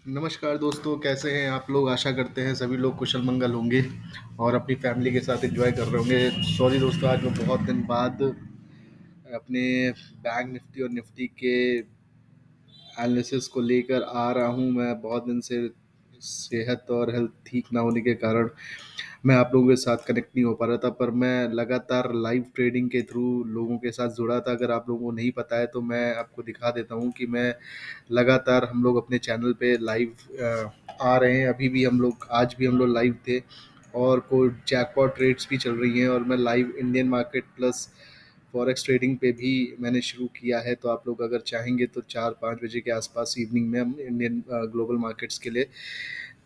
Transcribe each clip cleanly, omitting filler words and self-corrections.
नमस्कार दोस्तों, कैसे हैं आप लोग? आशा करते हैं सभी लोग कुशल मंगल होंगे और अपनी फैमिली के साथ एंजॉय कर रहे होंगे। सॉरी दोस्तों, आज मैं बहुत दिन बाद अपने बैंक निफ्टी और निफ्टी के एनालिसिस को लेकर आ रहा हूं। मैं बहुत दिन से सेहत और हेल्थ ठीक ना होने के कारण मैं आप लोगों के साथ कनेक्ट नहीं हो पा रहा था, पर मैं लगातार लाइव ट्रेडिंग के थ्रू लोगों के साथ जुड़ा था। अगर आप लोगों को नहीं पता है तो मैं आपको दिखा देता हूं कि मैं लगातार हम लोग अपने चैनल पे लाइव आ रहे हैं। अभी भी हम लोग आज भी हम लोग लाइव थे और कोई जैकपॉट ट्रेड्स भी चल रही हैं और मैं live Indian market plus forex trading पे भी मैंने शुरू किया है। तो आप लोग अगर चाहेंगे तो 4-5 बजे के आसपास इवनिंग में हम इंडियन ग्लोबल मार्केट्स के लिए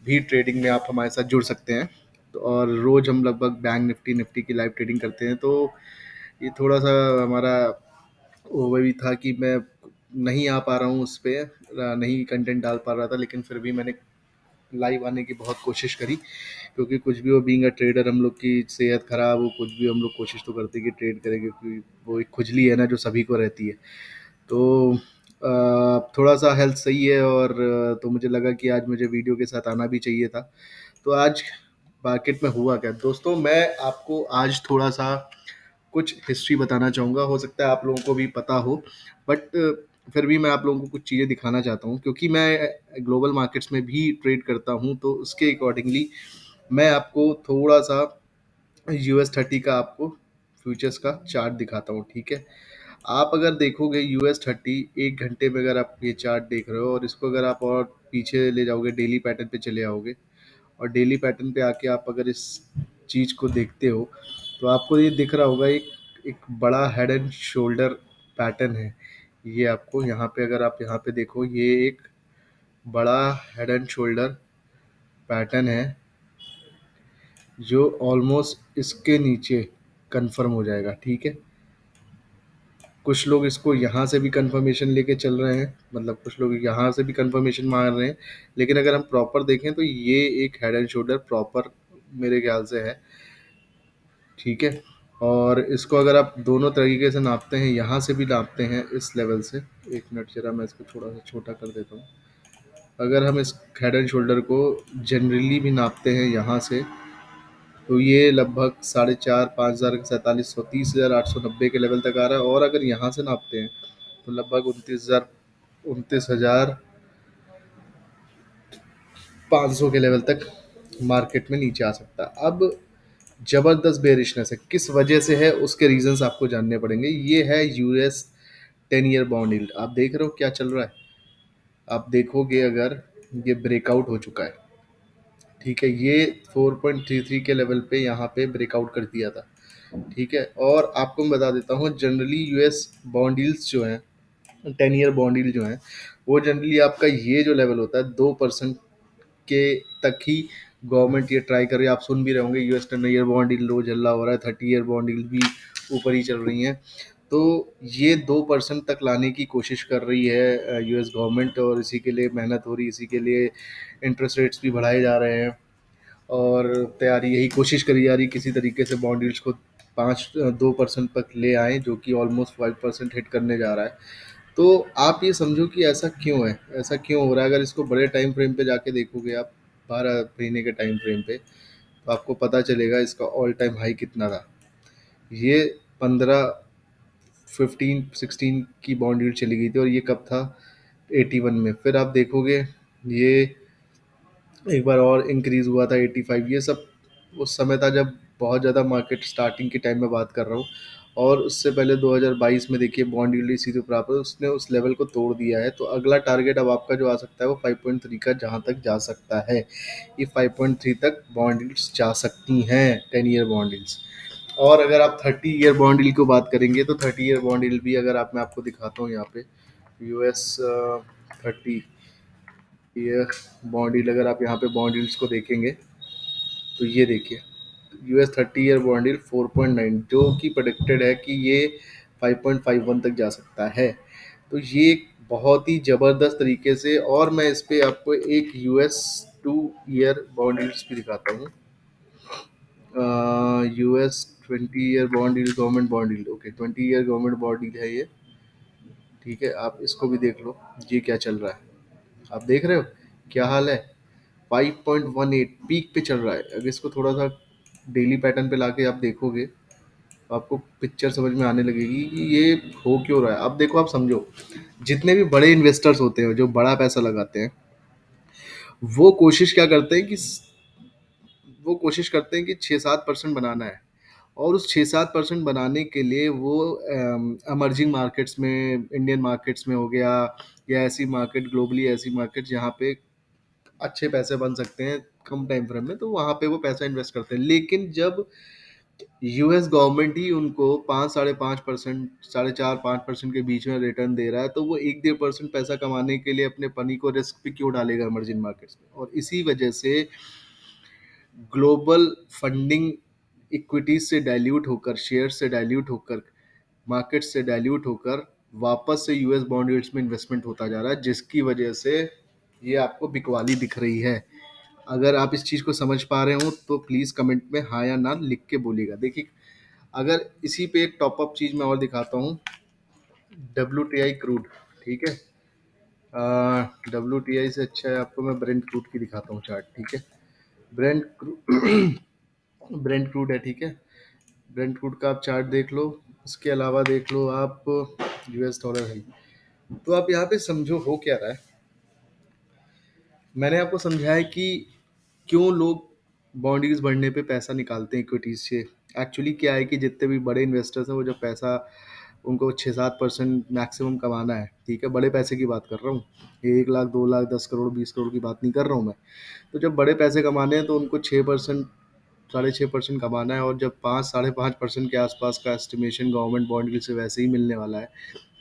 भी ट्रेडिंग में आप हमारे साथ जुड़ सकते हैं। तो और रोज़ हम लगभग बैंक निफ्टी निफ्टी की लाइव ट्रेडिंग करते हैं। तो ये थोड़ा सा हमारा वो भी था कि मैं नहीं आ पा रहा हूँ उस पे, नहीं कंटेंट डाल पा रहा था, लेकिन फिर भी मैंने लाइव आने की बहुत कोशिश करी। क्योंकि कुछ भी हो, बीइंग अ ट्रेडर, हम लोग की सेहत खराब हो कुछ भी, हम लोग कोशिश तो करते हैं कि ट्रेड करें, क्योंकि वो एक खुजली है ना जो सभी को रहती है। तो थोड़ा सा हेल्थ सही है और तो मुझे लगा कि आज मुझे वीडियो के साथ आना भी चाहिए था। तो आज मार्केट में हुआ क्या दोस्तों, मैं आपको आज थोड़ा सा कुछ हिस्ट्री बताना चाहूँगा। हो सकता है आप लोगों को भी पता हो, बट फिर भी मैं आप लोगों को कुछ चीज़ें दिखाना चाहता हूँ, क्योंकि मैं ग्लोबल मार्केट्स में भी ट्रेड करता हूँ। तो उसके अकॉर्डिंगली मैं आपको थोड़ा सा US 30 का आपको फ्यूचर्स का चार्ट दिखाता हूँ, ठीक है? आप अगर देखोगे US 30 एक घंटे में, अगर आप ये चार्ट देख रहे हो और इसको अगर आप और पीछे ले जाओगे, डेली पैटर्न पे चले आओगे और डेली पैटर्न पे आके आप अगर इस चीज़ को देखते हो तो आपको ये दिख रहा होगा, एक एक बड़ा हेड एंड शोल्डर पैटर्न है। ये आपको यहाँ पे, अगर आप यहाँ पे देखो, ये एक बड़ा हेड एंड शोल्डर पैटर्न है जो ऑलमोस्ट इसके नीचे कंफर्म हो जाएगा, ठीक है? कुछ लोग इसको यहाँ से भी कंफर्मेशन लेके चल रहे हैं, मतलब कुछ लोग यहाँ से भी कंफर्मेशन मार रहे हैं, लेकिन अगर हम प्रॉपर देखें तो ये एक हेड एंड शोल्डर प्रॉपर मेरे ख्याल से है, ठीक है? और इसको अगर आप दोनों तरीके से नापते हैं, यहाँ से भी नापते हैं इस लेवल से। एक मिनट, जरा मैं इसको थोड़ा सा छोटा कर देता हूँ। अगर हम इस हेड एंड शोल्डर को जनरली भी नापते हैं यहाँ से, तो ये लगभग 4,500, 5,000, 47,000, 30,890 के लेवल तक आ रहा है। और अगर यहाँ से नापते हैं तो लगभग 29,500 के लेवल तक मार्केट में नीचे आ सकता है। अब जबरदस्त बेरिशनेस है, किस वजह से है उसके रीजंस आपको जानने पड़ेंगे। ये है US 10 ईयर बॉन्ड यील्ड। आप देख रहे हो क्या चल रहा है? आप देखोगे, अगर ये ब्रेकआउट हो चुका है, ठीक है, ये 4.33 के लेवल पे यहाँ पे ब्रेकआउट कर दिया था, ठीक है? और आपको मैं बता देता हूँ, जनरली US बॉन्ड यील्ड्स जो हैं, 10 ईयर बॉन्ड यील्ड जो हैं, वो जनरली आपका ये जो लेवल होता है 2% के तक ही गवर्नमेंट ये ट्राई कर रही है। आप सुन भी रहे होंगे, US 10 ईयर बॉन्ड यील्ड लो जल्ला हो रहा है, 30 ईयर बॉन्ड यील्ड भी ऊपर ही चल रही हैं। तो ये 2% तक लाने की कोशिश कर रही है US गवर्नमेंट, और इसी के लिए मेहनत हो रही है, इसी के लिए इंटरेस्ट रेट्स भी बढ़ाए जा रहे हैं और तैयारी यही कोशिश करी जा रही है किसी तरीके से बॉन्ड यील्ड्स को 2% तक ले आए, जो कि ऑलमोस्ट 5% हिट करने जा रहा है। तो आप ये समझो कि ऐसा क्यों है, ऐसा क्यों हो रहा है। अगर इसको बड़े टाइम फ्रेम पे जाके देखोगे आप, 12 महीने के टाइम फ्रेम पे, तो आपको पता चलेगा इसका ऑल टाइम हाई कितना था। ये 15, 15, 16 की बॉन्ड यील्ड चली गई थी, और ये कब था? 81 में। फिर आप देखोगे ये एक बार और इंक्रीज हुआ था 85। ये सब उस समय था जब बहुत ज़्यादा मार्केट स्टार्टिंग के टाइम में बात कर रहा हूँ। और उससे पहले 2022 में देखिए बॉन्ड यील्ड इसी के ऊपर उसने उस लेवल को तोड़ दिया है। तो अगला टारगेट अब आपका जो आ सकता है वो 5.3 का जहाँ तक जा सकता है। ये 5.3 तक बॉन्ड यील्ड्स जा सकती हैं, 10 ईयर बॉन्ड यील्ड्स। और अगर आप 30 ईयर बॉन्ड यील्ड की बात करेंगे तो 30 ईयर बॉन्ड यील्ड भी, अगर आप, मैं आपको दिखाता हूँ यहाँ पे, US 30 ईयर बॉन्ड यील्ड, अगर आप यहाँ पे बॉन्ड यील्ड्स को देखेंगे तो ये देखिए, US 30 ईयर बॉन्ड यील्ड 4.9, जो कि प्रोडिक्टेड है कि ये 5.51 तक जा सकता है। तो ये एक बहुत ही ज़बरदस्त तरीके से, और मैं इस पे आपको एक US 2 ईयर बॉन्ड यील्ड्स भी दिखाता हूँ। US 20 year bond yield, government bond yield, okay, 20 year government bond yield है ये, ठीक है? आप इसको भी देख लो, ये क्या चल रहा है। आप देख रहे हो क्या हाल है? 5.18 पीक पे चल रहा है। अगर इसको थोड़ा सा डेली पैटर्न पे लाके आप देखोगे तो आपको पिक्चर समझ में आने लगेगी कि ये हो क्यों रहा है। अब देखो, आप समझो, जितने भी बड़े इन्वेस्टर्स होते हैं जो बड़ा पैसा लगाते हैं, वो कोशिश क्या करते हैं कि वो कोशिश करते हैं कि 6-7% बनाना है। और उस 6-7% बनाने के लिए वो इमर्जिंग मार्केट्स में, इंडियन मार्केट्स में हो गया, या ऐसी मार्केट, ग्लोबली ऐसी मार्केट जहाँ पे अच्छे पैसे बन सकते हैं कम टाइम फ्रेम में, तो वहाँ पे वो पैसा इन्वेस्ट करते हैं। लेकिन जब यूएस गवर्नमेंट ही उनको 5, 5.5%, 4.5-5% के बीच में रिटर्न दे रहा है, तो वो 1-1.5% पैसा कमाने के लिए अपने पनी को रिस्क पे क्यों डालेगा इमर्जिंग मार्केट्स में। और इसी वजह से ग्लोबल फंडिंग इक्विटीज से डाइल्यूट होकर, शेयर से डाइल्यूट होकर, मार्केट से डाइल्यूट होकर वापस से यूएस बॉन्ड यील्ड्स में इन्वेस्टमेंट होता जा रहा है, जिसकी वजह से ये आपको बिकवाली दिख रही है। अगर आप इस चीज़ को समझ पा रहे हो तो प्लीज़ कमेंट में हाँ या ना लिख के बोलिएगा। देखिए, अगर इसी पे एक टॉप अप चीज़ मैं और दिखाता हूँ, WTI क्रूड, ठीक है। WTI से अच्छा है आपको मैं ब्रेंट क्रूड की दिखाता हूँ चार्ट, ठीक है। ब्रेंट क्रूड ब्रेंट क्रूड है, ठीक है। ब्रेंट क्रूड का आप चार्ट देख लो, इसके अलावा देख लो आप यूएस डॉलर है। तो आप यहाँ पे समझो हो क्या रहा है। मैंने आपको समझाया कि क्यों लोग बॉन्डीज बढ़ने पे पैसा निकालते हैं इक्विटीज से। एक्चुअली क्या है कि जितने भी बड़े इन्वेस्टर्स हैं, वो जब पैसा, उनको 6-7% मैक्सिमम कमाना है, ठीक है, बड़े पैसे की बात कर रहा हूँ, 1 लाख, 2 लाख, 10 करोड़, 20 करोड़ की बात नहीं कर रहा हूँ मैं। तो जब बड़े पैसे कमाने हैं तो उनको 6%, 6.5% कमाना है। और जब 5, 5.5% के आसपास का एस्टिमेशन गवर्नमेंट बॉन्ड से वैसे ही मिलने वाला है,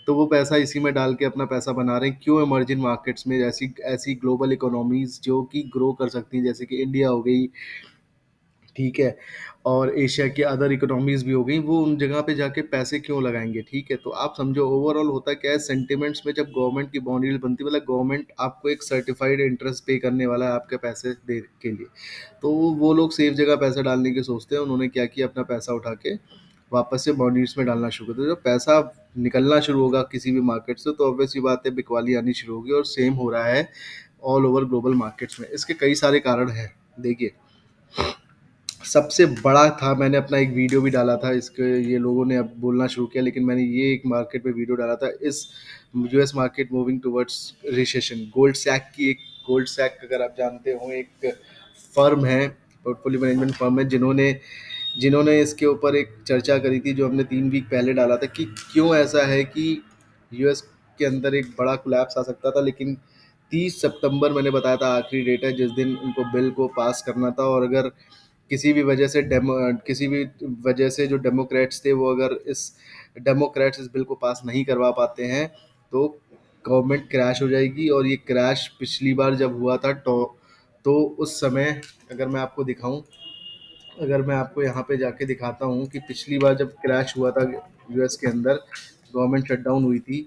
तो वो पैसा इसी में डाल के अपना पैसा बना रहे हैं। क्यों? इमर्जिंग मार्केट्स में, ऐसी ऐसी ग्लोबल इकोनॉमीज जो कि ग्रो कर सकती हैं, जैसे कि इंडिया हो गई, ठीक है, और एशिया की अदर इकोनॉमीज भी हो गई, वो उन जगह पे जाके पैसे क्यों लगाएंगे, ठीक है। तो आप समझो ओवरऑल होता क्या है सेंटिमेंट्स में, जब गवर्नमेंट की बॉन्ड यील्ड बनती है, मतलब गवर्नमेंट आपको एक सर्टिफाइड इंटरेस्ट पे करने वाला है आपके पैसे दे के लिए, तो वो लोग सेफ जगह पैसा डालने की सोचते हैं। उन्होंने क्या किया, अपना पैसा उठा के वापस से बॉन्ड यील्ड्स में डालना शुरू कर दिया। जब पैसा निकलना शुरू होगा किसी भी मार्केट से, तो ऑब्वियस सी बात है बिकवाली आनी शुरू होगी। और सेम हो रहा है ऑल ओवर ग्लोबल मार्केट्स में। इसके कई सारे कारण हैं। देखिए, सबसे बड़ा था, मैंने अपना एक वीडियो भी डाला था इसके, ये लोगों ने अब बोलना शुरू किया, लेकिन मैंने ये एक मार्केट पे वीडियो डाला था, इस US market moving towards recession. Gold Sachs की एक, गोल्ड सैक अगर आप जानते हो, एक फर्म है, पोर्टफोलियो मैनेजमेंट फर्म है, जिन्होंने जिन्होंने इसके ऊपर एक चर्चा करी थी, जो हमने 3 वीक पहले डाला था, कि क्यों ऐसा है कि यूएस के अंदर एक बड़ा कोलैप्स आ सकता था। लेकिन 30 सितंबर मैंने बताया था आखिरी डेट है जिस दिन उनको बिल को पास करना था। और अगर किसी भी वजह से जो डेमोक्रेट्स थे, वो अगर डेमोक्रेट्स इस बिल को पास नहीं करवा पाते हैं, तो गवर्नमेंट क्रैश हो जाएगी। और ये क्रैश पिछली बार जब हुआ था, तो उस समय, अगर मैं आपको दिखाऊं, अगर मैं आपको यहाँ पे जाके दिखाता हूँ कि पिछली बार जब क्रैश हुआ था यूएस के अंदर, गवर्नमेंट शटडाउन हुई थी,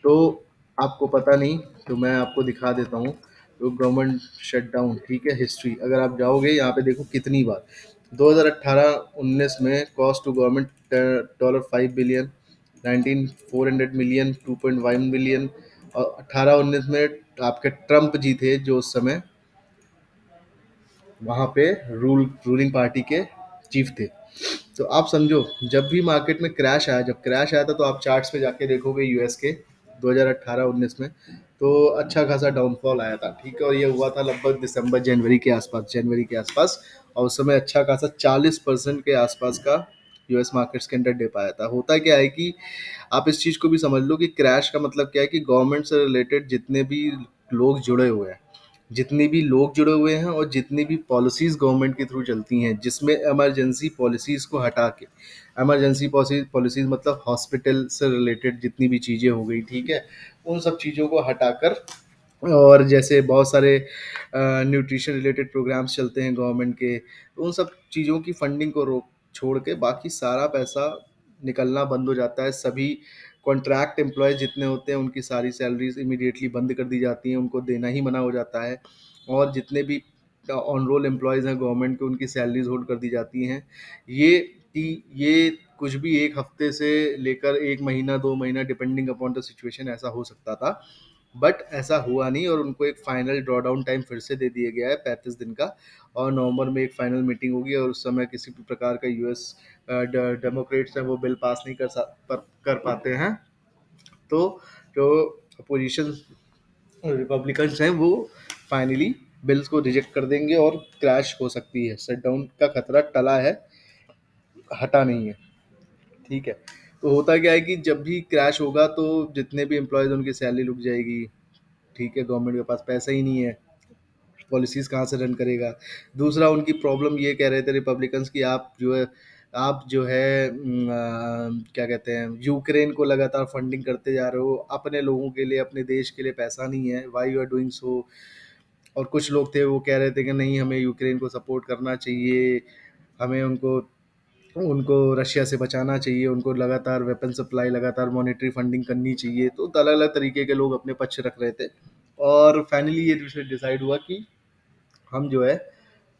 तो आपको पता नहीं, तो मैं आपको दिखा देता हूँ। तो गवर्नमेंट शटडाउन, ठीक है, हिस्ट्री अगर आप जाओगे यहाँ पे देखो कितनी बार, 2018-19 में cost to government $5 billion, 19 400 million, 2.1 billion. और 18-19 में आपके ट्रम्प जी थे जो उस समय वहाँ पे रूलिंग पार्टी के चीफ थे। तो आप समझो, जब भी मार्केट में क्रैश आया, जब क्रैश आया था, तो आप चार्ट्स पे जाके देखोगे यूएस के 2018-19 में, तो अच्छा खासा डाउनफॉल आया था, ठीक है। और ये हुआ था लगभग दिसंबर जनवरी के आसपास, और उस समय अच्छा खासा 40% के आसपास का यूएस मार्केट्स के अंदर डिप आया था। होता क्या है कि आप इस चीज़ को भी समझ लो कि क्रैश का मतलब क्या है, कि गवर्नमेंट से रिलेटेड जितने भी लोग जुड़े हुए हैं, जितने भी लोग जुड़े हुए हैं, और जितनी भी पॉलिसीज़ गवर्नमेंट के थ्रू चलती हैं, जिसमें इमरजेंसी पॉलिसीज़ को हटा के, इमरजेंसी पॉलिसीज़ मतलब हॉस्पिटल से रिलेटेड जितनी भी चीज़ें हो गई, ठीक है, उन सब चीज़ों को हटाकर, और जैसे बहुत सारे न्यूट्रिशन रिलेटेड प्रोग्राम्स चलते हैं गवर्नमेंट के, तो उन सब चीज़ों की फंडिंग को रोक छोड़ के बाकी सारा पैसा निकलना बंद हो जाता है। सभी कॉन्ट्रैक्ट एम्प्लॉय जितने होते हैं, उनकी सारी सैलरीज इमीडिएटली बंद कर दी जाती हैं, उनको देना ही मना हो जाता है। और जितने भी ऑन रोल एम्प्लॉयज़ हैं गवर्नमेंट के, उनकी सैलरीज होल्ड कर दी जाती हैं। ये कुछ भी 1 हफ्ते से लेकर 1 महीना, 2 महीना, डिपेंडिंग अपॉन द सिचुएशन, ऐसा हो सकता था। बट ऐसा हुआ नहीं और उनको एक फाइनल ड्रॉ डाउन टाइम फिर से दे दिया गया है 35 दिन का। और नवंबर में एक फाइनल मीटिंग होगी और उस समय किसी भी प्रकार का यूएस डेमोक्रेट्स है वो बिल पास नहीं कर पाते हैं। तो जो अपोजिशन रिपब्लिकन्स हैं वो फाइनली बिल्स को रिजेक्ट कर देंगे और क्रैश हो सकती है। शटडाउन का खतरा टला है, हटा नहीं है। ठीक है। तो होता क्या है कि जब भी क्रैश होगा तो जितने भी एम्प्लॉयज उनकी सैलरी रुक जाएगी। ठीक है, गवर्नमेंट के पास पैसा ही नहीं है, पॉलिसीज कहाँ से रन करेगा। दूसरा उनकी प्रॉब्लम ये कह रहे थे रिपब्लिकन्स की, आप जो है क्या कहते हैं, यूक्रेन को लगातार फंडिंग करते जा रहे हो, अपने लोगों के लिए अपने देश के लिए पैसा नहीं है, why you are doing so. और कुछ लोग थे वो कह रहे थे कि नहीं, हमें यूक्रेन को सपोर्ट करना चाहिए, हमें उनको उनको रशिया से बचाना चाहिए, उनको लगातार वेपन सप्लाई, लगातार मॉनेटरी फंडिंग करनी चाहिए। तो अलग अलग तरीके के लोग अपने पक्ष रख रहे थे। और फाइनली ये डिसाइड हुआ कि हम जो है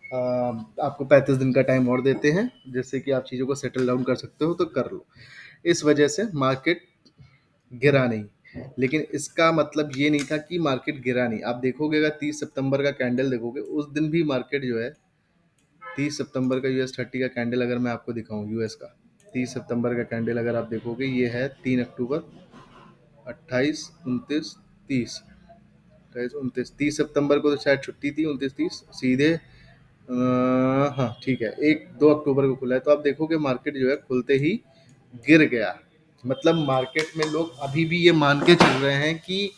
आपको 35 दिन का टाइम और देते हैं, जिससे कि आप चीज़ों को सेटल डाउन कर सकते हो तो कर लो। इस वजह से मार्केट गिरा नहीं। लेकिन इसका मतलब ये नहीं था कि मार्केट गिरा नहीं। आप देखोगे, अगर 30 सितंबर का कैंडल देखोगे, उस दिन भी मार्केट जो है, 30 सितंबर का US 30 का कैंडल अगर मैं आपको दिखाऊं, यूएस का 30 सितंबर का कैंडल अगर आप देखोगे, ये है 3 अक्टूबर, 28, 29, 30, 28, 29, 30 सितंबर को तो शायद छुट्टी थी, 29, 30 सीधे हाँ ठीक है, 1, 2 अक्टूबर को खुला है। तो आप देखोगे मार्केट जो है खुलते ही गिर गया। मतलब मार्केट में लोग अभी भी ये मान के चल रहे हैं कि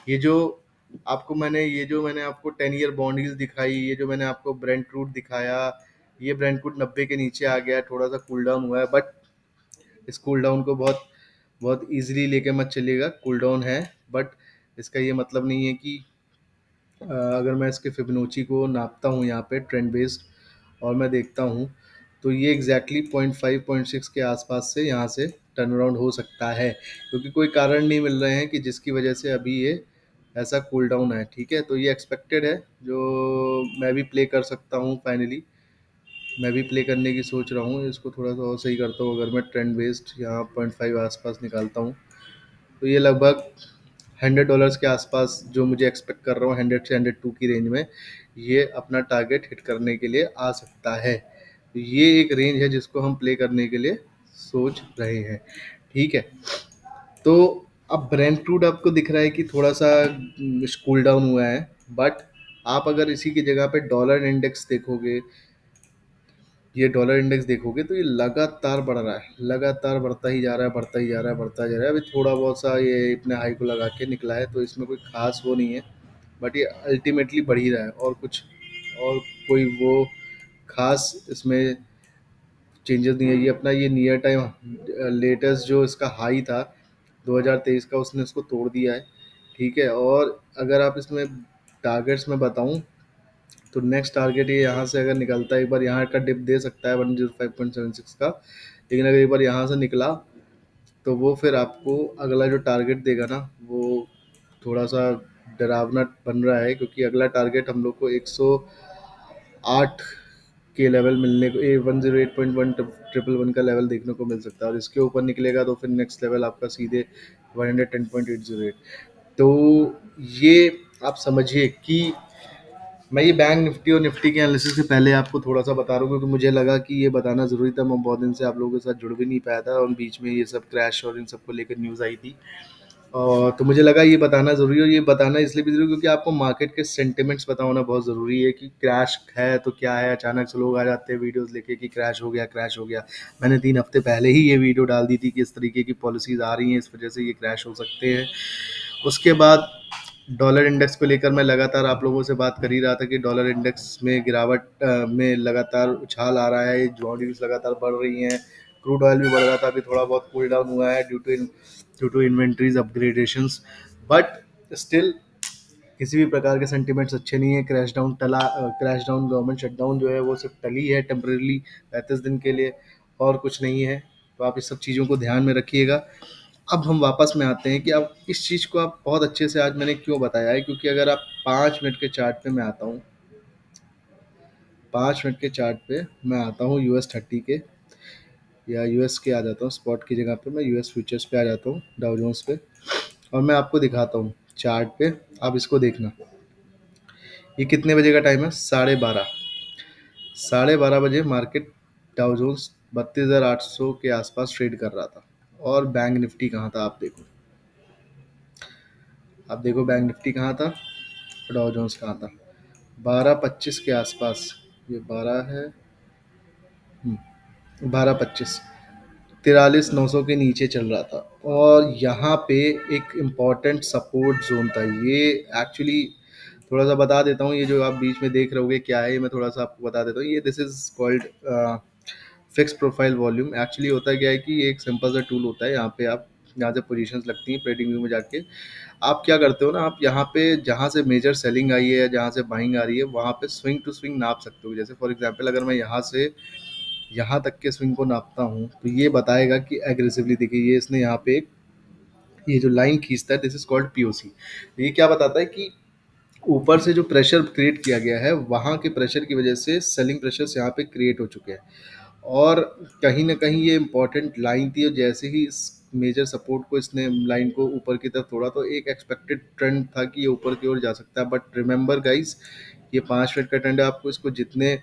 ये जो मैंने आपको 10 ईयर बॉन्डीज दिखाई, ये जो मैंने आपको ब्रेंट क्रूड दिखाया, ये ब्रेंट क्रूड 90 के नीचे आ गया, थोड़ा सा कूल डाउन हुआ है। बट इस कूल डाउन को बहुत बहुत ईजिली लेके मत चलिएगा, कूल डाउन है। बट इसका ये मतलब नहीं है कि अगर मैं इसके फिबोनाची को नापता हूँ यहाँ पे ट्रेंड बेस्ड और मैं देखता हूँ, तो ये एग्जैक्टली 0.5 0.6 के आसपास से यहाँ से टर्न अराउंड हो सकता है, क्योंकि कोई कारण नहीं मिल रहे हैं कि जिसकी वजह से अभी ये ऐसा कूल डाउन है। ठीक है, तो ये एक्सपेक्टेड है, जो मैं भी प्ले कर सकता हूँ फाइनली। मैं भी प्ले करने की सोच रहा हूँ, इसको थोड़ा सा और सही करता हूँ। अगर मैं ट्रेंड बेस्ड यहाँ 0.5 आसपास निकालता हूँ, तो ये लगभग $100 के आसपास, जो मुझे एक्सपेक्ट कर रहा हूँ 100 से 102 की रेंज में, ये अपना टारगेट हिट करने के लिए आ सकता है। तो ये एक रेंज है जिसको हम प्ले करने के लिए सोच रहे हैं। ठीक है। तो अब ब्रेंट क्रूड आपको दिख रहा है कि थोड़ा सा कूल डाउन हुआ है। बट आप अगर इसी की जगह पे डॉलर इंडेक्स देखोगे, ये डॉलर इंडेक्स देखोगे, तो ये लगातार बढ़ रहा है, लगातार बढ़ता ही जा रहा है, बढ़ता ही जा रहा है, बढ़ता जा रहा है। अभी थोड़ा बहुत सा ये अपने हाई को लगा के निकला है, तो इसमें कोई खास वो नहीं है। बट ये अल्टीमेटली बढ़ ही रहा है, और कोई वो खास इसमें चेंजेस नहीं है। ये अपना ये नियर टाइम लेटेस्ट जो इसका हाई था 2023 का, उसने इसको तोड़ दिया है। ठीक है। और अगर आप इसमें टारगेट्स में बताऊं, तो नेक्स्ट टारगेट ये यहाँ से अगर निकलता है, एक बार यहाँ का डिप दे सकता है 105.76 का। लेकिन अगर एक बार यहाँ से निकला, तो वो फिर आपको अगला जो टारगेट देगा ना, वो थोड़ा सा डरावना बन रहा है, क्योंकि अगला टारगेट हम लोग को 108 के लेवल मिलने को, 108.1 111 का लेवल देखने को मिल सकता है। और इसके ऊपर निकलेगा तो फिर नेक्स्ट लेवल आपका सीधे 110.808। तो ये आप समझिए कि मैं ये बैंक निफ्टी और निफ्टी के एनालिसिस से पहले आपको थोड़ा सा बता रहा हूँ, क्योंकि मुझे लगा कि ये बताना ज़रूरी था। मैं बहुत दिन से आप लोगों के साथ जुड़ भी नहीं पाया था, और बीच में ये सब क्रैश और इन सब को लेकर न्यूज़ आई थी। और तो मुझे लगा ये बताना ज़रूरी है। और ये बताना इसलिए भी ज़रूरी क्योंकि आपको मार्केट के सेंटिमेंट्स पता होना बहुत ज़रूरी है कि क्रैश है तो क्या है। अचानक से लोग आ जाते हैं वीडियोस लेके कि क्रैश हो गया, क्रैश हो गया। मैंने 3 हफ्ते पहले ही ये वीडियो डाल दी थी कि इस तरीके की पॉलिसीज़ आ रही हैं, इस वजह से ये क्रैश हो सकते हैं। उसके बाद डॉलर इंडेक्स को लेकर मैं लगातार आप लोगों से बात कर ही रहा था कि डॉलर इंडेक्स में गिरावट में लगातार उछाल आ रहा है, ज्वाइंट्स लगातार बढ़ रही हैं, क्रूड ऑयल भी बढ़ रहा था, अभी थोड़ा बहुत कूल डाउन हुआ है due to inventories upgradations. But still किसी भी प्रकार के सेंटिमेंट्स अच्छे नहीं है। क्रैश डाउन गवर्नमेंट शटडाउन जो है वो सिर्फ टली है टेम्परेली 35 दिन के लिए, और कुछ नहीं है। तो आप इस सब चीज़ों को ध्यान में रखिएगा। अब हम वापस में आते हैं कि अब इस चीज़ को आप बहुत अच्छे से आज मैंने क्यों बताया है, क्योंकि अगर आप 5 मिनट के चार्ट पे मैं आता हूँ, 5 मिनट के चार्ट पे मैं आता हूँ US 30 के, या यूएस के आ जाता हूँ, स्पॉट की जगह पे मैं यूएस फ्यूचर्स पे आ जाता हूँ, डाउ जोन्स पे। और मैं आपको दिखाता हूँ चार्ट पे आप इसको देखना। ये कितने बजे का टाइम है? 12:30। 12:30 बजे मार्केट डाउ जोन्स 32,800 के आसपास ट्रेड कर रहा था। और बैंक निफ्टी कहाँ था आप देखो। आप देखो बैंक निफ्टी कहाँ था, डाउ जोन्स कहाँ था। 12:25 के आसपास। ये 12 है। 12:25। 43,900 के नीचे चल रहा था। और यहाँ पे एक इम्पॉर्टेंट सपोर्ट जोन था ये। एक्चुअली थोड़ा सा बता देता हूँ, ये जो आप बीच में देख रहे होगे क्या है, ये मैं थोड़ा सा आपको बता देता हूँ। ये this is called fix profile volume. Actually होता क्या है कि ये एक सिंपल सा टूल होता है। यहाँ पे आप, यहाँ से पोजीशंस लगती हैं ट्रेडिंग व्यू में जाके। आप क्या करते हो ना, आप यहाँ पे जहाँ से मेजर सेलिंग आई है या जहाँ से बाइंग आ रही है वहाँ पे स्विंग टू स्विंग नाप सकते हो। जैसे फॉर एग्जांपल अगर मैं यहाँ से यहाँ तक के स्विंग को नापता हूँ तो ये बताएगा कि एग्रेसिवली देखिए ये इसने यहाँ पे ये जो लाइन खींचता है, दिस इज कॉल्ड पीओसी। ये क्या बताता है कि ऊपर से जो प्रेशर क्रिएट किया गया है वहाँ के प्रेशर की वजह से सेलिंग प्रेशर्स यहाँ पे क्रिएट हो चुके हैं। और कहीं ना कहीं ये इंपॉर्टेंट लाइन थी, और जैसे ही इस मेजर सपोर्ट को इसने लाइन को ऊपर की तरफ तोड़ा तो एक एक्सपेक्टेड ट्रेंड था कि ये ऊपर की ओर जा सकता है। बट रिमेंबर गाइस, ये 5 मिनट का ट्रेंड है। आपको इसको जितने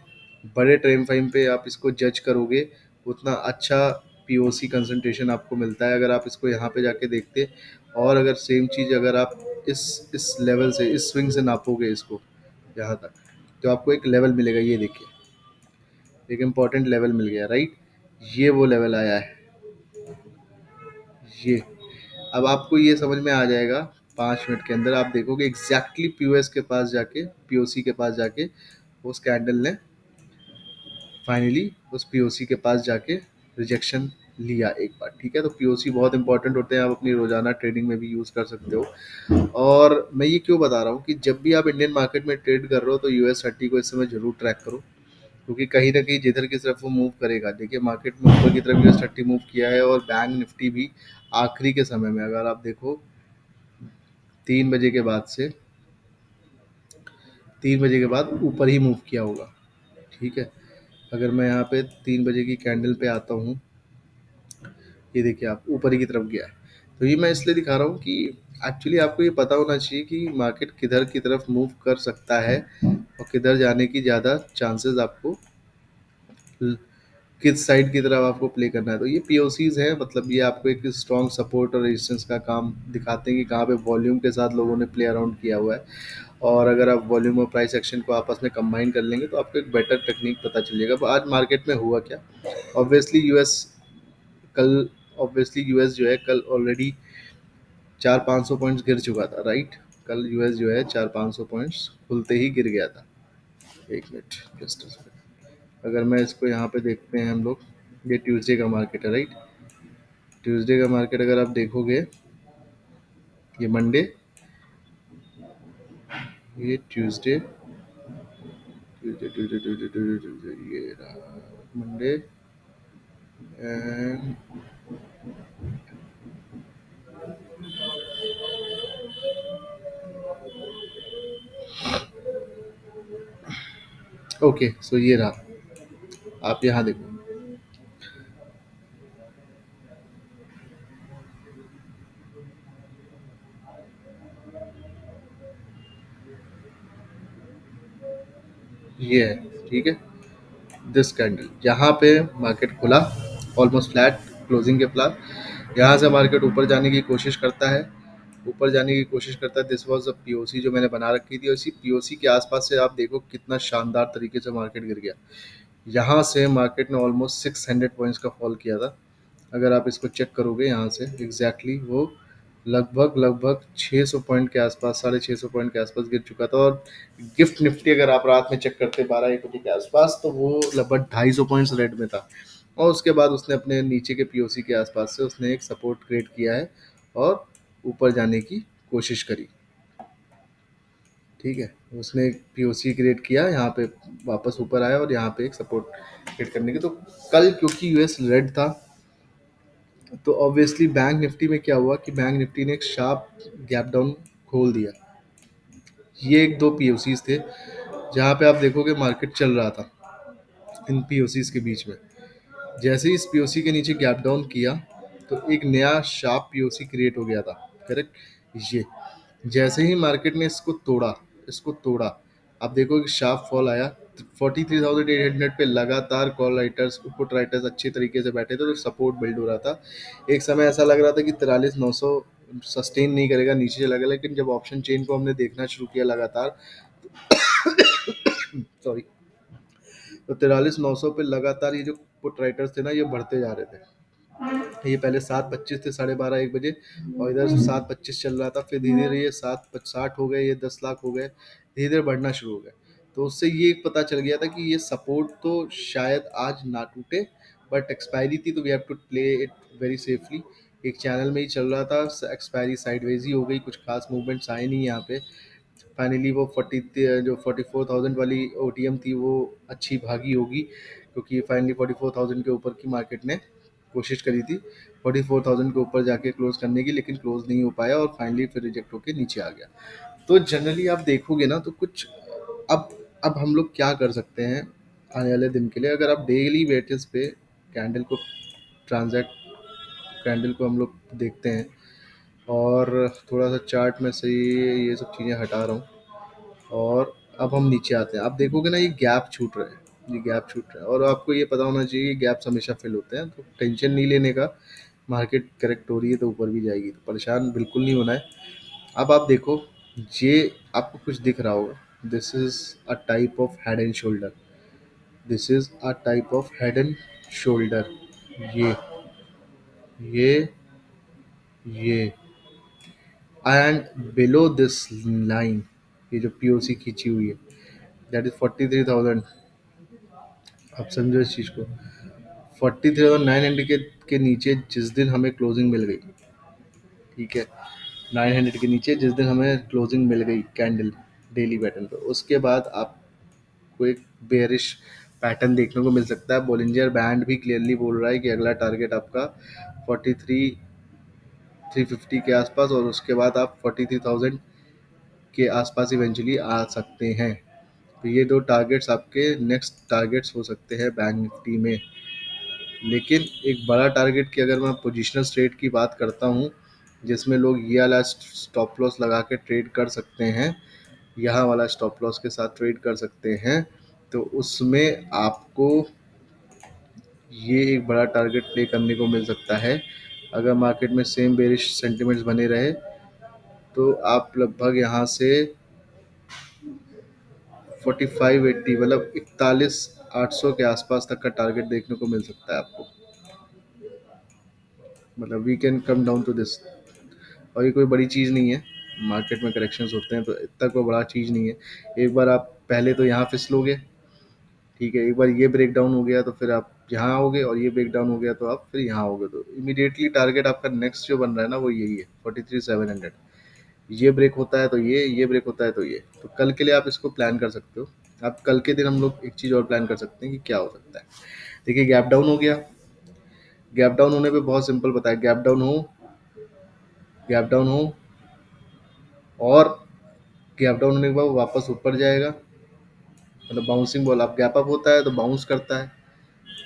बड़े टाइम फ्रेम पे आप इसको जज करोगे उतना अच्छा पीओसी कंसंट्रेशन आपको मिलता है। अगर आप इसको यहाँ पे जाके देखते, और अगर सेम चीज़ अगर आप इस लेवल से, इस स्विंग से नापोगे इसको यहाँ तक, तो आपको एक लेवल मिलेगा। ये देखिए एक इम्पॉर्टेंट लेवल मिल गया, राइट। ये वो लेवल आया है ये। अब आपको ये समझ में आ जाएगा, 5 मिनट के अंदर आप देखोगे एग्जैक्टली पीओएस के पास जाके, पीओसी के पास जाके उस कैंडल ने फाइनली उस पीओसी के पास जाके रिजेक्शन लिया एक बार। ठीक है, तो पीओसी बहुत इंपॉर्टेंट होते हैं, आप अपनी रोजाना ट्रेडिंग में भी यूज़ कर सकते हो। और मैं ये क्यों बता रहा हूँ कि जब भी आप इंडियन मार्केट में ट्रेड कर रहे हो तो US30 को इस समय जरूर ट्रैक करो, क्योंकि कहीं ना कहीं जिधर की तरफ वो मूव करेगा। देखिए मार्केट में ऊपर की तरफ US30 मूव किया है, और बैंक निफ्टी भी आखिरी के समय में अगर आप देखो 3 बजे के बाद से, 3 बजे के बाद ऊपर ही मूव किया होगा। ठीक है, अगर मैं यहाँ पे 3 बजे की कैंडल पे आता हूँ, ये देखिए आप ऊपर ही की तरफ गया है। तो ये मैं इसलिए दिखा रहा हूँ कि एक्चुअली आपको ये पता होना चाहिए कि मार्केट किधर की तरफ मूव कर सकता है और किधर जाने की ज़्यादा चांसेस आपको, किस साइड की तरफ आपको प्ले करना है। तो ये पीओसीज है, मतलब ये आपको एक स्ट्रॉन्ग सपोर्ट और रेजिस्टेंस का काम दिखाते हैं कि कहाँ पे वॉल्यूम के साथ लोगों ने प्ले अराउंड किया हुआ है। और अगर आप वॉल्यूम और प्राइस एक्शन को आपस में कंबाइन कर लेंगे तो आपको एक बेटर टेक्निक पता चलेगा। अब आज मार्केट में हुआ क्या, ऑब्वियसली यूएस कल ऑब्वियसली यूएस जो है कल ऑलरेडी 400-500 पॉइंट्स गिर चुका था, राइट। कल यूएस जो है 400-500 पॉइंट्स खुलते ही गिर गया था। एक मिनट, जस्ट अगर मैं इसको यहाँ पे देखते हैं हम लोग, ये ट्यूसडे का मार्केट है, राइट। ट्यूसडे का मार्केट अगर आप देखोगे, ये मंडे, ये Tuesday, Tuesday Tuesday Tuesday Tuesday Tuesday, ये रहा मंडे। एंड ओके, सो ये रहा, आप यहाँ देखो। ये है, ठीक है, दिस कैंडल यहाँ पे मार्केट खुला ऑलमोस्ट फ्लैट क्लोजिंग के फ्लैट। यहाँ से मार्केट ऊपर जाने की कोशिश करता है, ऊपर जाने की कोशिश करता है। दिस वाज अ पीओसी जो मैंने बना रखी थी, और इसी पीओसी के आसपास से आप देखो कितना शानदार तरीके से मार्केट गिर गया। यहाँ से मार्केट ने ऑलमोस्ट 600 पॉइंट्स का फॉल किया था। अगर आप इसको चेक करोगे यहाँ से एग्जैक्टली वो लगभग लगभग 600 पॉइंट के आसपास, 650 पॉइंट के आसपास गिर चुका था। और गिफ्ट निफ्टी अगर आप रात में चेक करते 12-1 बजे के आसपास, तो वो लगभग 250 पॉइंट्स रेड में था। और उसके बाद उसने अपने नीचे के पीओसी के आसपास से उसने एक सपोर्ट क्रिएट किया है और ऊपर जाने की कोशिश करी। ठीक है, उसने एक पीओसी क्रिएट किया यहाँ पे, वापस ऊपर आया और यहाँ पे एक सपोर्ट क्रिएट करने की। तो कल क्योंकि यूएस रेड था, तो ऑब्वियसली बैंक निफ्टी में क्या हुआ कि बैंक निफ्टी ने एक शार्प गैप डाउन खोल दिया। ये एक दो पीओसीज थे जहाँ पे आप देखोगे मार्केट चल रहा था इन पीओसीज के बीच में। जैसे ही इस पीओसी के नीचे गैप डाउन किया तो एक नया शार्प पीओसी क्रिएट हो गया था, करेक्ट। ये जैसे ही मार्केट ने इसको तोड़ा, आप देखो कि शार्प फॉल आया। 43,800 पे लगातार कॉल राइटर्स, पुट राइटर्स अच्छी तरीके से बैठे थे, तो सपोर्ट बिल्ड हो रहा था। एक समय ऐसा लग रहा था कि 43,900 सस्टेन नहीं करेगा, नीचे चला गया, लेकिन जब ऑप्शन चेन को हमने देखना शुरू किया लगातार, सॉरी, तो 43,900 पे लगातार ये जो पुट राइटर्स थे ना, ये बढ़ते जा रहे थे। ये पहले 7:25 थे, 12:30 1 बजे, और इधर 7:25 चल रहा था। फिर धीरे धीरे ये 7:60 हो गए, ये 10 लाख हो गए, धीरे धीरे बढ़ना शुरू हो गए। तो उससे ये पता चल गया था कि ये सपोर्ट तो शायद आज ना टूटे, बट एक्सपायरी थी, तो we have to play it very safely. एक चैनल में ही चल रहा था, एक्सपायरी साइडवेज ही हो गई, कुछ खास मूवमेंट्स आए नहीं यहाँ पे। फाइनली वो 44,000 वाली ओटीएम थी, वो अच्छी भागी होगी, क्योंकि फाइनली 44,000 के ऊपर की मार्केट ने कोशिश करी थी 44,000 के ऊपर जाके क्लोज करने की, लेकिन क्लोज नहीं हो पाया, और फाइनली फिर रिजेक्ट होके नीचे आ गया। तो जनरली आप देखोगे ना, तो कुछ अब अब हम लोग क्या कर सकते हैं आने वाले दिन के लिए, अगर आप डेली बेसिस पे कैंडल को ट्रांजैक्ट कैंडल को हम लोग देखते हैं, और थोड़ा सा चार्ट में से ये सब चीज़ें हटा रहा हूँ, और अब हम नीचे आते हैं। आप देखोगे ना, ये गैप छूट रहा है, ये गैप छूट रहा है, और आपको ये पता होना चाहिए गैप्स हमेशा फिल होते हैं, तो टेंशन नहीं लेने का। मार्केट करेक्ट हो रही है तो ऊपर भी जाएगी, तो परेशान बिल्कुल नहीं होना है। अब आप देखो, ये आपको कुछ दिख रहा होगा, this is a type of head and shoulder, this is a type of head and shoulder. ये ये ये एंड बिलो दिस लाइन, ये जो पीओसी खींची हुई है, दैट इज 43,000। आप समझो इस चीज़ को, 43,900 के नीचे जिस दिन हमें क्लोजिंग मिल गई, ठीक है, 900 के नीचे जिस दिन हमें क्लोजिंग मिल गई कैंडल डेली पैटर्न पे, उसके बाद आपको एक बेयरिश पैटर्न देखने को मिल सकता है। बोलिंजर बैंड भी क्लियरली बोल रहा है कि अगला टारगेट आपका 43,350 के आसपास, और उसके बाद आप 43,000 के आसपास इवेंचुअली आ सकते हैं। तो ये दो टारगेट्स आपके नेक्स्ट टारगेट्स हो सकते हैं बैंक निफ्टी में। लेकिन एक बड़ा टारगेट की अगर मैं पोजिशनल ट्रेड की बात करता हूँ, जिसमें लोग ये वाला स्टॉप लॉस लगा के ट्रेड कर सकते हैं, यहाँ वाला स्टॉप लॉस के साथ ट्रेड कर सकते हैं, तो उसमें आपको ये एक बड़ा टारगेट प्ले करने को मिल सकता है। अगर मार्केट में सेम बेरिश सेंटिमेंट्स बने रहे, तो आप लगभग यहाँ से 4580, मतलब 41,800 के आसपास तक का टारगेट देखने को मिल सकता है आपको। मतलब we can come down to this, और ये कोई बड़ी चीज़ नहीं है। मार्केट में करेक्शंस होते हैं, तो इतना कोई बड़ा चीज़ नहीं है। एक बार आप पहले तो यहाँ फिसलोगे, ठीक है, एक बार ये ब्रेक डाउन हो गया तो फिर आप यहाँ आओगे, और ये ब्रेक डाउन हो गया तो आप फिर यहाँ आओगे, तो इमीडिएटली टारगेट आपका नेक्स्ट जो बन रहा है ना, वो यही है 43,700। ये ब्रेक होता है तो ये ब्रेक होता है तो ये, तो कल के लिए आप इसको प्लान कर सकते हो। आप कल के दिन हम लोग एक चीज़ और प्लान कर सकते हैं कि क्या हो सकता है। देखिए, गैप डाउन हो गया, गैप डाउन होने पे बहुत सिंपल बताया, गैप डाउन हो, और गैप डाउन होने के बाद वो वापस ऊपर जाएगा, मतलब बाउंसिंग बॉल। अब गैप अप होता है तो बाउंस करता है,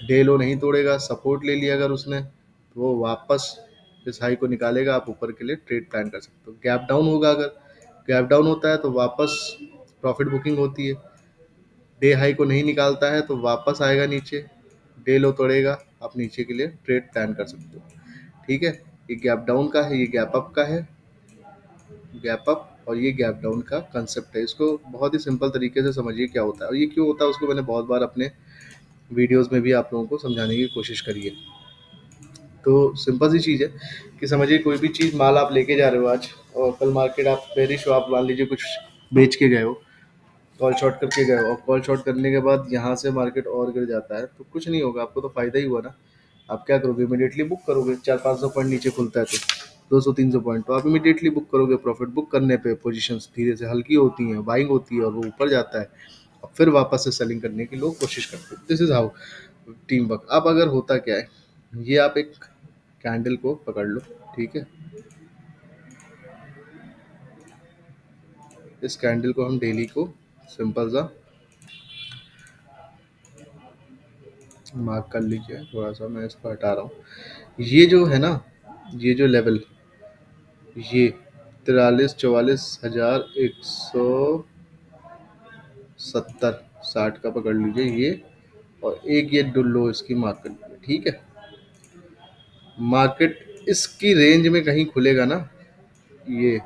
डे लो नहीं तोड़ेगा, सपोर्ट ले लिया अगर उसने, तो वो वापस इस हाई को निकालेगा, आप ऊपर के लिए ट्रेड प्लान कर सकते हो। गैप डाउन होगा, अगर गैप डाउन होता है तो वापस प्रॉफिट बुकिंग होती है, डे हाई को नहीं निकालता है तो वापस आएगा नीचे, डे लो तोड़ेगा, आप नीचे के लिए ट्रेड प्लान कर सकते हो। ठीक है, ये गैप डाउन का है, ये गैप अप का है, गैप अप और ये गैप डाउन का कंसेप्ट है। इसको बहुत ही सिंपल तरीके से समझिए क्या होता है और ये क्यों होता है, उसको मैंने बहुत बार अपने वीडियोस में भी आप लोगों को समझाने की कोशिश करी है। तो सिंपल सी चीज़ है कि समझिए, कोई भी चीज़ माल आप लेके जा रहे हो आज, और कल मार्केट आप बेरिश हो, आप मान लीजिए कुछ बेच के गए हो, कॉल शॉर्ट करके गए हो, और कॉल शॉर्ट करने के बाद यहाँ से मार्केट और गिर जाता है, तो कुछ नहीं होगा, आपको तो फ़ायदा ही हुआ ना। आप क्या करोगे, इमीडिएटली बुक करोगे। 400-500 पॉइंट नीचे खुलता है तो 200-300 पॉइंट, तो आप इमीडिएटली बुक करोगे। प्रॉफिट बुक करने पे पोजीशंस धीरे से हल्की होती हैं, बाइंग होती है, और वो ऊपर जाता है, और फिर वापस से सेलिंग करने की लोग कोशिश करते हैं। This is how team work. अब अगर होता क्या है, ये आप एक कैंडल को पकड़ लो, ठीक है, इस कैंडल को हम डेली को सिंपल सा मार्क कर लीजिए। थोड़ा सा मैं इसको हटा रहा हूँ। ये जो है ना, ये जो लेवल, ये 43 44 170 60 का पकड़ लीजिए ये, और एक ये डुल्लो इसकी मार्क कर लीजिए, ठीक है। मार्केट इसकी रेंज में कहीं खुलेगा ना ये,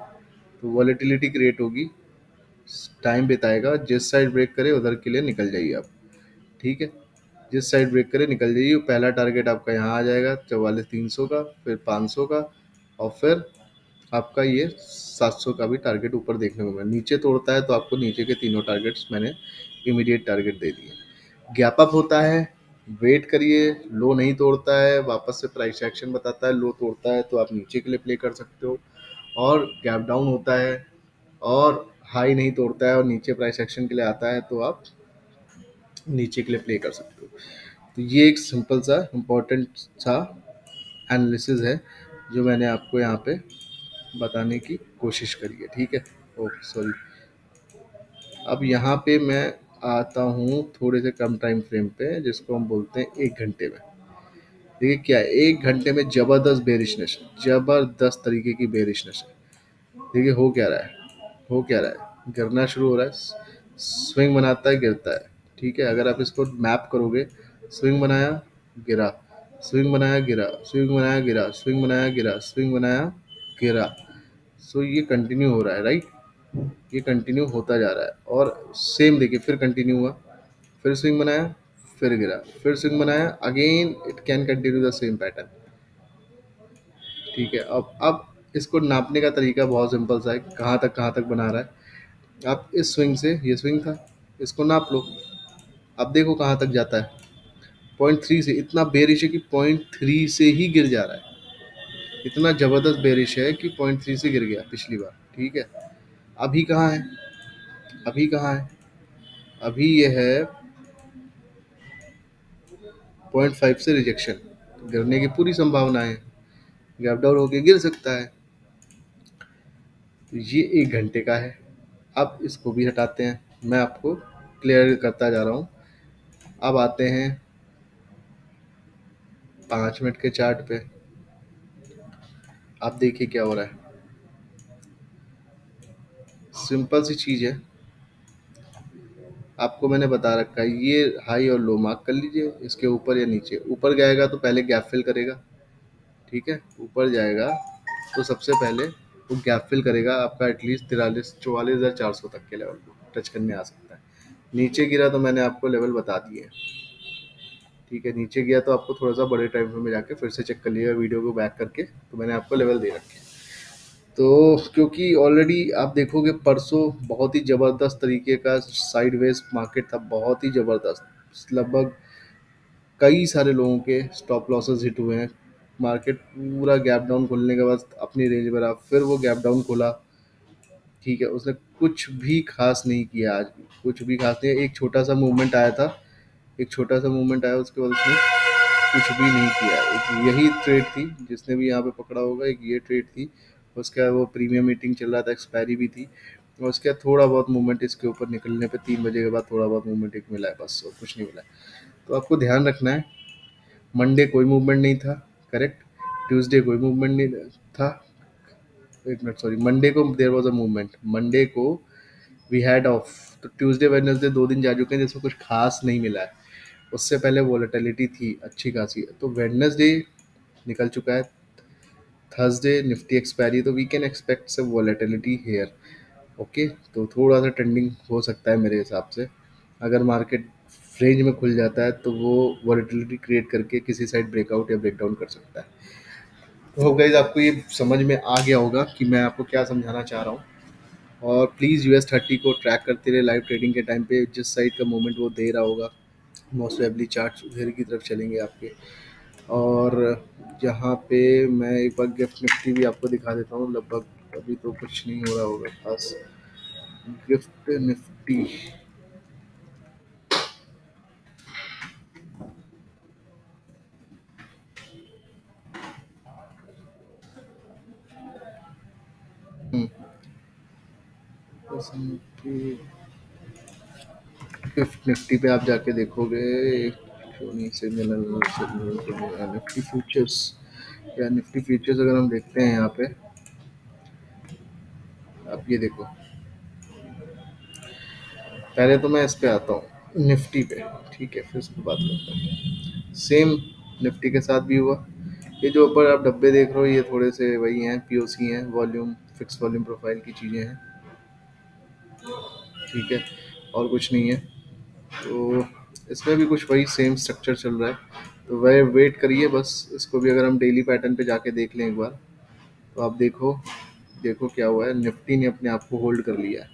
तो वॉलेटिलिटी क्रिएट होगी, टाइम बिताएगा, जिस साइड ब्रेक करे उधर के लिए निकल जाइए आप, ठीक है। जिस साइड ब्रेक करे निकल जाइए। पहला टारगेट आपका यहाँ आ जाएगा 44 300 का, फिर 500 का, और फिर आपका ये 700 का भी टारगेट ऊपर देखने को मिला। नीचे तोड़ता है तो आपको नीचे के तीनों टारगेट्स मैंने इमीडिएट टारगेट दे दिए। गैप अप होता है, वेट करिए, लो नहीं तोड़ता है वापस से प्राइस एक्शन बताता है, लो तोड़ता है तो आप नीचे के लिए प्ले कर सकते हो, और गैप डाउन होता है और हाई नहीं तोड़ता है और नीचे प्राइस एक्शन के लिए आता है तो आप नीचे के लिए प्ले कर सकते हो। तो ये एक सिंपल सा इम्पोर्टेंट सा एनालिसिस है जो मैंने आपको यहाँ पे बताने की कोशिश करी है, ठीक है। Okay sorry. अब यहाँ पे मैं आता हूँ थोड़े से कम टाइम फ्रेम पे, जिसको हम बोलते हैं 1 घंटे में। देखिए क्या है, 1 घंटे में जबरदस्त बेरिशनेस, जबरदस्त तरीके की बेरिशनेस है। देखिए हो क्या रहा है, हो क्या रहा है, गिरना शुरू हो रहा है, स्विंग बनाता है गिरता है, ठीक है। अगर आप इसको मैप करोगे, स्विंग बनाया गिरा, स्विंग बनाया गिरा, स्विंग बनाया गिरा, स्विंग बनाया गिरा, स्विंग बनाया गिरा, सो ये कंटिन्यू हो रहा है, राइट। ये कंटिन्यू होता जा रहा है, और सेम देखिए फिर कंटिन्यू हुआ, फिर स्विंग बनाया, फिर गिरा, फिर स्विंग बनाया, again it can continue the same pattern, ठीक है। अब इसको नापने का तरीका बहुत सिंपल सा है, कहाँ तक बना रहा है। आप इस स्विंग से, ये स्विंग था, इसको नाप लो, अब देखो कहाँ तक जाता है। 0.3 से, इतना बेरिश है कि 0.3 से ही गिर जा रहा है, इतना ज़बरदस्त बेरिश है कि 0.3 से गिर गया पिछली बार, ठीक है। अभी कहाँ है, अभी कहाँ है, अभी ये है 0.5 से रिजेक्शन, गिरने की पूरी संभावना है, गैप डाउन होके गिर सकता है। तो ये 1 घंटे का है। अब इसको भी हटाते हैं, मैं आपको क्लियर करता जा रहा हूँ। अब आते हैं 5 मिनट के चार्ट पे। आप देखिए क्या हो रहा है, सिंपल सी चीज़ है, आपको मैंने बता रखा है। ये हाई और लो मार्क कर लीजिए, इसके ऊपर या नीचे। ऊपर जाएगा तो पहले गैप फिल करेगा, ठीक है। ऊपर जाएगा तो सबसे पहले वो गैप फिल करेगा आपका, एटलीस्ट 44 44,400 तक के लेवल को टच करने आ सकता है। नीचे गिरा तो मैंने आपको लेवल बता दिए हैं, ठीक है। नीचे गया तो आपको थोड़ा सा बड़े टाइम फ्रेम में जाके फिर से चेक कर लीजिएगा वीडियो को बैक करके, तो मैंने आपको लेवल दे रखे हैं। तो क्योंकि ऑलरेडी आप देखोगे परसों बहुत ही ज़बरदस्त तरीके का साइडवेज मार्केट था, बहुत ही ज़बरदस्त, लगभग कई सारे लोगों के स्टॉप लॉसेस हिट हुए हैं। मार्केट पूरा गैप डाउन खोलने के बाद अपनी रेंज में रहा, फिर वो गैप डाउन खोला, ठीक है। उसने कुछ भी खास नहीं किया, आज भी कुछ भी खास नहीं है। एक छोटा सा मूवमेंट आया था, एक छोटा सा मूवमेंट आया, उसके बाद उसने कुछ भी नहीं किया। एक यही ट्रेड थी जिसने भी यहाँ पे पकड़ा होगा, एक ये ट्रेड थी। उसके बाद वो प्रीमियम मीटिंग चल रहा था, एक्सपायरी भी थी, और उसके बाद थोड़ा बहुत मूवमेंट इसके ऊपर निकलने पे 3 बजे के बाद थोड़ा बहुत मूवमेंट एक मिला है, बस और कुछ नहीं मिला है। तो आपको ध्यान रखना है, मंडे कोई मूवमेंट नहीं था, करेक्ट। ट्यूसडे कोई मूवमेंट नहीं था, एक मिनट सॉरी, मंडे को there was a movement, Monday को वी हैड ऑफ। तो ट्यूसडे वेडनेसडे 2 दिन जा चुके हैं जिसमें कुछ खास नहीं मिला है। उससे पहले वॉलेटिलिटी थी अच्छी खासी, तो वेडनेसडे निकल चुका है, थर्सडे निफ्टी एक्सपायरी, तो we can expect some volatility here, okay. तो थोड़ा सा ट्रेंडिंग हो सकता है मेरे हिसाब से। अगर मार्केट रेंज में खुल जाता है तो वो वॉलेटिलिटी क्रिएट करके किसी साइड ब्रेकआउट या ब्रेकडाउन कर सकता है। तो गाइज आपको ये समझ में आ गया होगा कि मैं आपको क्या समझाना चाह रहा हूँ। और प्लीज़ US 30 को ट्रैक करते रहे लाइव ट्रेडिंग के टाइम पे, जिस साइड का मूवमेंट वो दे रहा होगा मोस्ट प्रोबेबली चार्ट्स उधर की तरफ चलेंगे आपके। और यहाँ पे मैं एक बार गिफ्ट निफ्टी भी आपको दिखा देता हूँ, लगभग अभी तो कुछ नहीं हो रहा होगा खास। गिफ्ट निफ्टी, गिफ्ट निफ्टी पे आप जाके देखोगे, निफ्टी फ्यूचर्स, या निफ्टी फ्यूचर्स अगर हम देखते हैं यहाँ पे, अब ये देखो, पहले तो मैं इस पे आता हूँ निफ्टी पे, ठीक है, फिर उस पर बात करता हूँ। सेम निफ्टी के साथ भी हुआ। ये जो ऊपर आप डब्बे देख रहे हो ये थोड़े से वही हैं, पीओसी हैं, वॉल्यूम फिक्स वॉल्यूम प्रोफाइल की चीज़ें हैं, ठीक है, और कुछ नहीं है। तो इसमें भी कुछ वही सेम स्ट्रक्चर चल रहा है। तो वह वेट करिए बस, इसको भी अगर हम डेली पैटर्न पे जाके देख लें एक बार, तो आप देखो, देखो क्या हुआ है, निफ्टी ने अपने आप को होल्ड कर लिया है।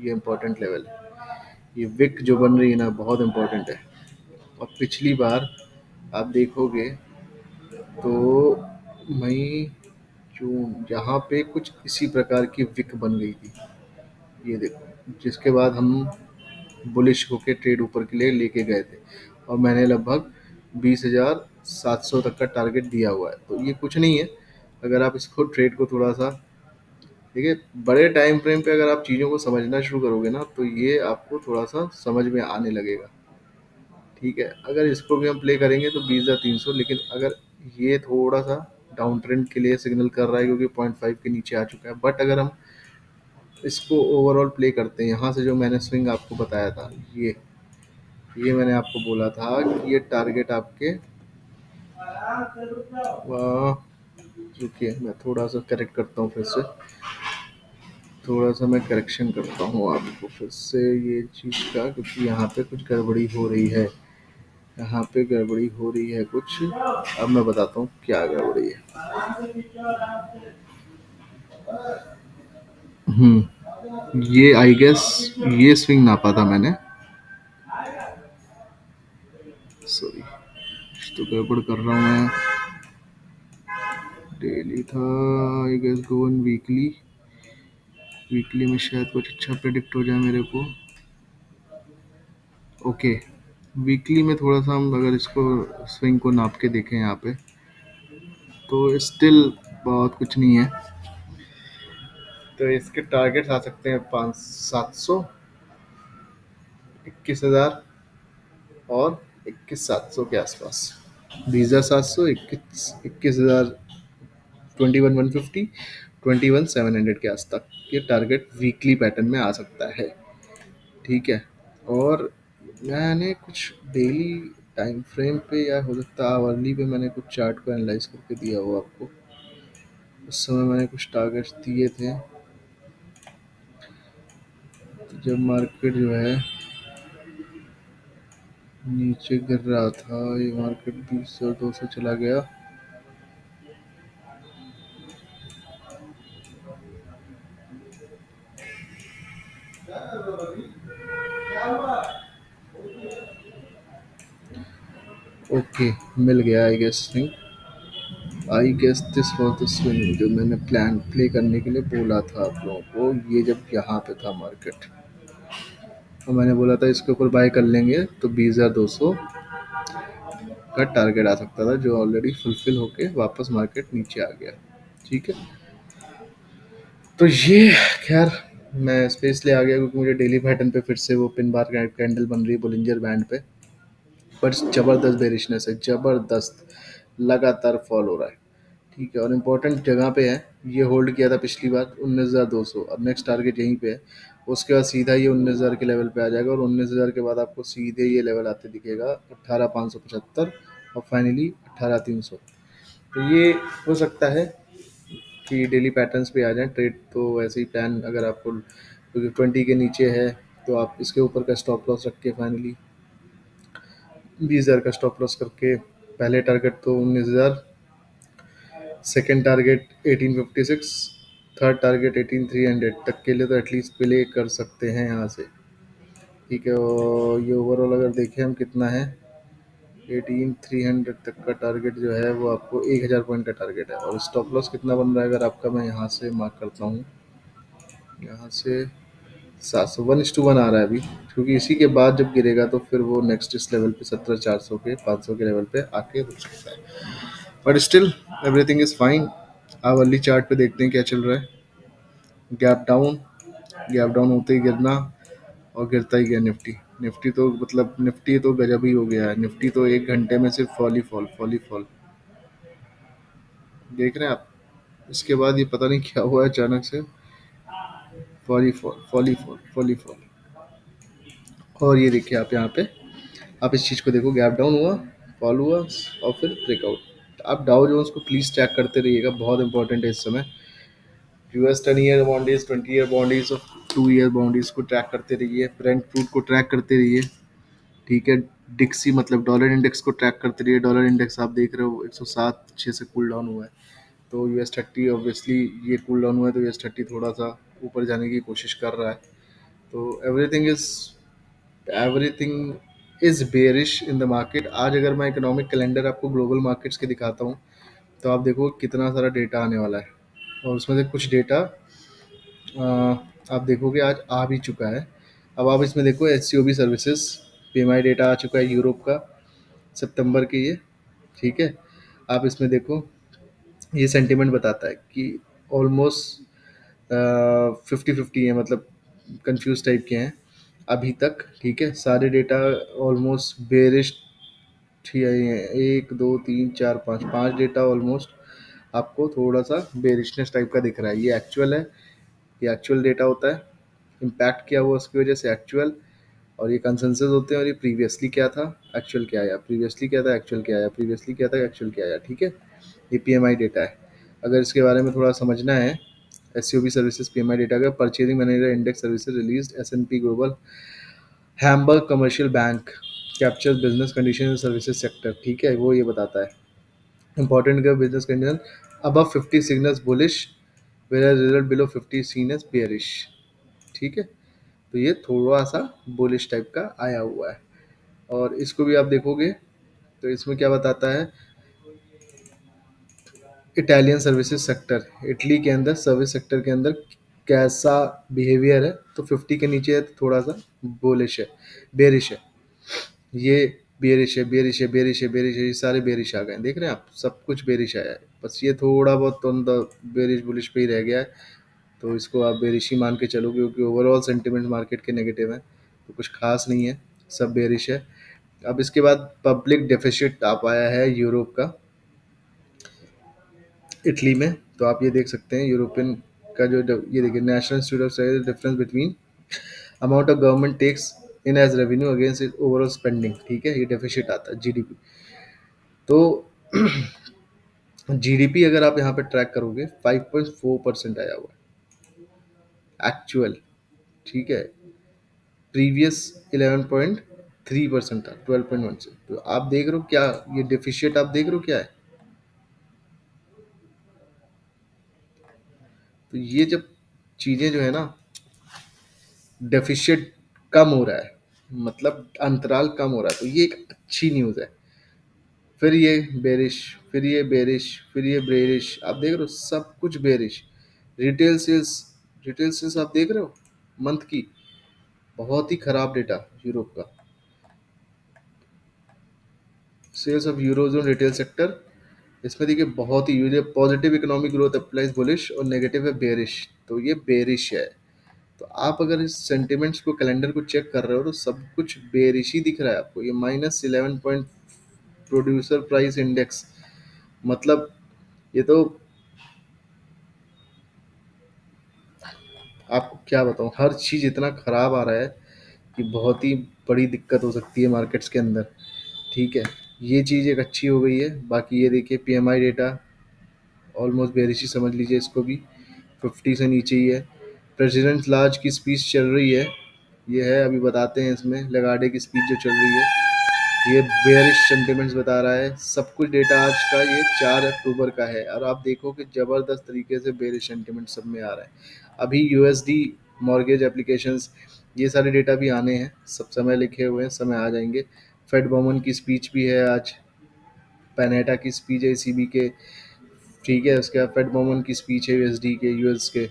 ये इंपॉर्टेंट लेवल है। ये विक जो बन रही है ना, बहुत इंपॉर्टेंट है। और पिछली बार आप देखोगे तो मई जून यहाँ पे कुछ इसी प्रकार की विक बन गई थी, ये देखो, जिसके बाद हम बुलिश होके ट्रेड ऊपर के लिए लेके गए थे। और मैंने लगभग 20,700 तक का टारगेट दिया हुआ है। तो ये कुछ नहीं है, अगर आप इसको ट्रेड को थोड़ा सा देखिए, बड़े टाइम फ्रेम पे अगर आप चीज़ों को समझना शुरू करोगे ना, तो ये आपको थोड़ा सा समझ में आने लगेगा, ठीक है। अगर इसको भी हम प्ले करेंगे तो 20,300, लेकिन अगर ये थोड़ा सा डाउन ट्रेंड के लिए सिग्नल कर रहा है क्योंकि 0.5 के नीचे आ चुका है। बट अगर हम इसको ओवरऑल प्ले करते हैं, यहाँ से जो मैंने स्विंग आपको बताया था, ये मैंने आपको बोला था कि ये टारगेट आपके रुकिए, मैं थोड़ा सा करेक्ट करता हूँ फिर से, थोड़ा सा मैं करेक्शन करता हूँ आपको फिर से ये चीज़ का, क्योंकि यहाँ पे कुछ गड़बड़ी हो रही है, यहाँ पे गड़बड़ी हो रही है कुछ। अब मैं बताता हूँ क्या गड़बड़ी है। ये आई गेस ये स्विंग नापा था मैंने, सॉरी, तो गड़बड़ कर रहा हूँ मैं। डेली था आई गेस, गोवन वीकली, वीकली में शायद कुछ अच्छा प्रेडिक्ट हो जाए मेरे को। ओके, वीकली में थोड़ा सा हम अगर इसको स्विंग को नाप के देखें यहाँ पे, तो स्टिल बहुत कुछ नहीं है। तो इसके टारगेट्स आ सकते हैं 5,700, 21,000 और 21,700 के आसपास। 20,700, 21,000, 21,150, 21,700 के आस तक ये टारगेट वीकली पैटर्न में आ सकता है, ठीक है। और मैंने कुछ डेली टाइम फ्रेम पे या हो सकता है आवरली पे मैंने कुछ चार्ट को एनालाइज करके दिया हो आपको, उस समय मैंने कुछ टारगेट्स दिए थे। तो जब मार्केट जो है नीचे गिर रहा था, ये मार्केट 20,200 चला गया। ओके, मिल गया I guess swing, I guess this was the swing जो मैंने प्लान प्ले करने के लिए बोला था आप लोगों को। ये जब यहाँ पे था मार्केट, और मैंने बोला था इसके ऊपर बाय कर लेंगे तो 20,200 का टारगेट आ सकता था, जो ऑलरेडी फुलफिल होके वापस मार्केट नीचे आ गया, ठीक है। तो ये खैर मैं इस पे इसलिए आ गया क्योंकि मुझे डेली पैटर्न पे फिर से वो पिन बार कैंडल बन रही है बोलिंजर बैंड पे, पर ज़बरदस्त बेरिशनेस है, ज़बरदस्त, लगातार फॉल हो रहा है, ठीक है। और इम्पोर्टेंट जगह पे है, ये होल्ड किया था पिछली बार 19,200, और नेक्स्ट टारगेट यहीं पे है। उसके बाद सीधा ये 19,000 के लेवल पे आ जाएगा, और 19,000 के बाद आपको सीधे ये लेवल आते दिखेगा 18,575, और फाइनली 18,300। तो ये हो सकता है कि डेली पैटर्न्स पे आ जाएं ट्रेड। तो वैसे ही प्लान अगर आपको, क्योंकि 20 के नीचे है, तो आप इसके ऊपर का स्टॉप लॉस रख के फाइनली 20,000 का स्टॉप लॉस करके, पहले टारगेट तो 19,000, सेकेंड टारगेट 1856, थर्ड टारगेट 18,300 तक के लिए तो एटलीस्ट प्ले कर सकते हैं यहाँ से, ठीक है। और ये ओवरऑल अगर देखें हम कितना है, 18,300 तक का टारगेट जो है वो आपको 1,000 पॉइंट का टारगेट है। और स्टॉप लॉस कितना बन रहा है अगर आपका, मैं यहाँ से मार्क करता हूँ, यहाँ से 700, 1:1 आ रहा है अभी, क्योंकि इसी के बाद जब गिरेगा तो फिर वो नेक्स्ट इस लेवल पे 17,400 के 500 के लेवल पे आके रुक सकता है। But still everything is fine. आप अर्ली चार्ट पे देखते हैं क्या चल रहा है, गैप डाउन, गैप डाउन होते ही गिरना, और गिरता ही गया निफ्टी। निफ्टी तो मतलब निफ्टी तो गजब ही हो गया है, निफ्टी तो 1 घंटे में सिर्फ फॉल ही फॉल, फॉल ही फॉल, देख रहे हैं आप। इसके बाद ये पता नहीं क्या हुआ है अचानक से, फॉली फॉल और ये देखिए आप यहाँ पे, आप इस चीज़ को देखो, गैप डाउन हुआ, फॉल हुआ और फिर ब्रेकआउट। आप डाउ जोन्स को प्लीज़ ट्रैक करते रहिएगा, बहुत इंपॉर्टेंट है इस समय। यूएस 10 ईयर बॉन्डीज, 20 ईयर बॉन्डीज और 2 ईयर बॉन्डीज को ट्रैक करते रहिए, फ्रैंक फ्रूट को ट्रैक करते रहिए। ठीक है, डिक्सी मतलब डॉलर इंडेक्स को ट्रैक करते रहिए। डॉलर इंडेक्स आप देख रहे हो 107 6 से कूल डाउन हुआ है। तो US 30 ऑब्वियसली ये कूल डाउन हुआ है, तो US 30 थोड़ा सा ऊपर जाने की कोशिश कर रहा है। तो everything is bearish in the market. आज अगर मैं इकोनॉमिक कैलेंडर आपको ग्लोबल मार्केट्स के दिखाता हूँ, तो आप देखो कितना सारा डेटा आने वाला है, और उसमें से कुछ डेटा आप देखोगे आज आ भी चुका है। अब आप इसमें देखो, H C O B services PMI data आ चुका है यूरोप का, सितंबर के ये। ठीक है, आप इसमें देखो, ये सेंटिमेंट बताता है कि ऑलमोस्ट 50-50 है, मतलब कंफ्यूज टाइप के हैं अभी तक। ठीक है, सारे डेटा ऑलमोस्ट बेरिश ही आई हैं। 1 2 3 4 5 डेटा ऑलमोस्ट आपको थोड़ा सा बेरिशनेस टाइप का दिख रहा है। ये एक्चुअल है, ये एक्चुअल डेटा होता है। इम्पैक्ट क्या हुआ उसकी वजह से, एक्चुअल। और ये कंसेंसस होते हैं, और ये प्रीवियसली क्या था, एक्चुअल क्या आया, प्रीवियसली क्या था, एक्चुअल क्या आया, प्रीवियसली क्या था, एक्चुअल क्या आया। ठीक है, ये PMI डेटा है। अगर इसके बारे में थोड़ा समझना है, S C O B services PMI data का, purchasing manager index services release S&P global Hamburg commercial bank capture business condition in services sector. ठीक है, वो ये बताता है इंपॉर्टेंट का business condition above 50 signals bullish, whereas result below 50 seen as bearish। ठीक है, तो ये थोड़ा सा बुलिश टाइप का आया हुआ है। और इसको भी आप देखोगे तो इसमें क्या बताता है, इटालियन सर्विसेज सेक्टर, इटली के अंदर सर्विस सेक्टर के अंदर कैसा बिहेवियर है। तो 50 के नीचे है तो थोड़ा सा बुलिश है, बेरिश है। ये बेरिश है, बेरिश है, बेरिश है, बेरिश है, ये सारे बेरिश आ गए हैं। देख रहे हैं आप, सब कुछ बेरिश आया है, बस ये थोड़ा बहुत तो बेरिश बुलिश पे ही रह गया है। तो इसको आप बेरिश ही मान के चलो, क्योंकि ओवरऑल सेंटिमेंट मार्केट के नेगेटिव है, तो कुछ खास नहीं है, सब बेरिश है। अब इसके बाद पब्लिक डेफिसिट आ पाया है यूरोप का, इटली में। तो आप ये देख सकते हैं यूरोपियन का जो ये देखिए, National Institute of Studies difference between amount of government tax in as revenue against is overall spending. ठीक है, ये डेफिसिट आता है GDP। तो GDP अगर आप यहाँ पे ट्रैक करोगे 5.4% आया हुआ है एक्चुअल। ठीक है, प्रीवियस 11.3% था, 12.1 से। तो आप देख रहे हो क्या, ये डेफिशिएट आप देख रहे हो क्या है। तो ये जब चीज़ें जो है ना, डेफिशिएट कम हो रहा है, मतलब अंतराल कम हो रहा है, तो ये एक अच्छी न्यूज़ है। फिर ये बेरिश, फिर ये बेरिश, फिर ये बेरिश, आप देख रहे हो सब कुछ bearish. Retail sales, retail sales आप देख रहे हो मंथ की, बहुत ही खराब डेटा यूरोप का। Sales of Eurozone retail sector, इसमें देखिए बहुत ही, ये positive economic growth applies bullish और नेगेटिव है बेरिश, तो ये बेरिश है। तो आप अगर इस सेंटिमेंट्स को, कैलेंडर को चेक कर रहे हो, तो सब कुछ बेरिश ही दिख रहा है आपको। ये -11 पॉइंट प्रोड्यूसर प्राइस इंडेक्स, मतलब ये तो आपको क्या बताऊं, हर चीज़ इतना ख़राब आ रहा है कि बहुत ही बड़ी दिक्कत हो सकती है मार्केट्स के अंदर। ठीक है, ये चीज़ एक अच्छी हो गई है। बाकी ये देखिए PMI डेटा ऑलमोस्ट बेरिश ही समझ लीजिए इसको भी, 50 से नीचे ही है। प्रेसिडेंट लार्ज की स्पीच चल रही है, ये है अभी बताते हैं इसमें, लगाडे की स्पीच जो चल रही है, ये बेयरिश सेंटिमेंट्स बता रहा है। सब कुछ डेटा आज का ये 4 अक्टूबर का है, और आप देखो कि ज़बरदस्त तरीके से बेयरिश सेंटिमेंट सब में आ रहा है। अभी USD मॉर्गेज एप्लीकेशंस, ये सारे डेटा भी आने हैं, सब समय लिखे हुए हैं, समय आ जाएंगे। फेड बॉमन की स्पीच भी है आज, पैनेटा की स्पीच है ECB के। ठीक है, उसके बाद फेड बॉमन की स्पीच है USD के, US के।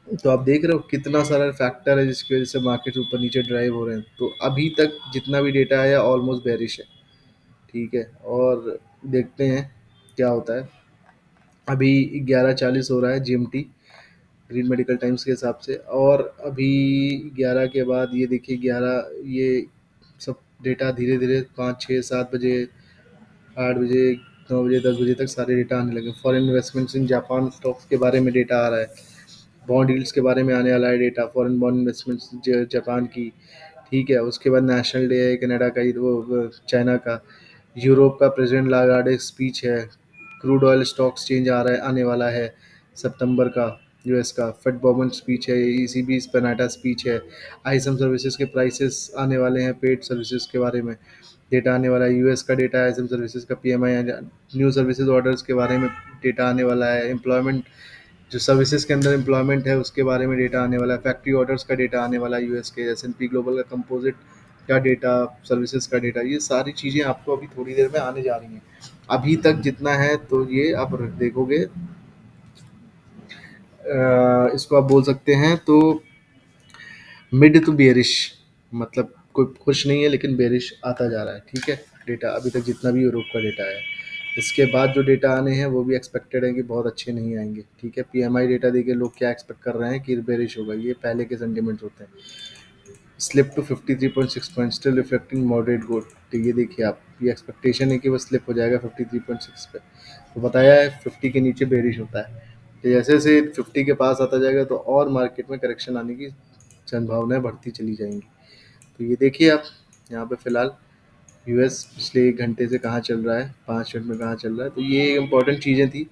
तो आप देख रहे हो कितना सारा फैक्टर है जिसकी वजह से मार्केट ऊपर नीचे ड्राइव हो रहे हैं। तो अभी तक जितना भी डेटा आया ऑलमोस्ट बेरिश है। ठीक है, और देखते हैं क्या होता है। अभी 11:40 हो रहा है GMT, ग्रीन मेडिकल टाइम्स के हिसाब से। और अभी 11 के बाद ये देखिए 11, ये सब डेटा धीरे धीरे 5 6 7 बजे, 8 बजे, 9 बजे, 10 बजे तक सारे डेटा आने लगे। Foreign investments in Japan stocks के बारे में डेटा आ रहा है। बॉन्ड यील्ड्स के बारे में आने वाला है data, foreign bond investments Japan की, ठीक है। उसके बाद नेशनल डे है कनाडा का, वो चाइना का, यूरोप का प्रेसिडेंट लागार्डे स्पीच है, क्रूड ऑयल स्टॉक एक्सचेंज आ रहा है, आने वाला है सितंबर का, यूएस का, फेड बर्मन स्पीच है, ईसीबी पेनाटा स्पीच है, आईसम सर्विसेज के प्राइसेस आने वाले हैं, पेड सर्विसेज के बारे में डेटा आने वाला है, यूएस का डेटा, आईसम सर्विसेज का पीएमआई, न्यू सर्विसेज ऑर्डर्स के बारे में डेटा आने वाला है, एम्प्लॉयमेंट जो सर्विसेज के अंदर एम्प्लॉयमेंट है उसके बारे में डेटा आने वाला है, फैक्ट्री ऑर्डर्स का डेटा आने वाला है यूएस के, एस&पी ग्लोबल का कंपोजिट का डेटा, सर्विसेज का डेटा, ये सारी चीज़ें आपको अभी थोड़ी देर में आने जा रही हैं। अभी तक जितना है तो ये आप देखोगे, इसको आप बोल सकते हैं तो मिड टू बेरिश, मतलब कोई खुश नहीं है लेकिन बेरिश आता जा रहा है, ठीक है। डेटा अभी तक जितना भी यूरोप का डेटा है, इसके बाद जो डेटा आने हैं वो भी एक्सपेक्टेड है कि बहुत अच्छे नहीं आएंगे, ठीक है। पीएमआई डेटा देके लोग क्या एक्सपेक्ट कर रहे हैं कि बेरिश होगा, ये पहले के सेंटिमेंट्स होते हैं। Slip to 53.6 point still reflecting moderate growth, तो ये देखिए आप, ये एक्सपेक्टेशन है कि वो स्लिप हो जाएगा 53.6 पे, तो बताया है 50 के नीचे बेरिश होता है। तो जैसे जैसे 50 के पास आता जाएगा तो और मार्केट में करेक्शन आने की संभावनाएं बढ़ती चली जाएंगी। तो ये देखिए आप यहाँ पे फिलहाल यूएस पिछले 1 घंटे से कहाँ चल रहा है, 5 मिनट में कहाँ चल रहा है, तो ये इंपॉर्टेंट चीज़ें थी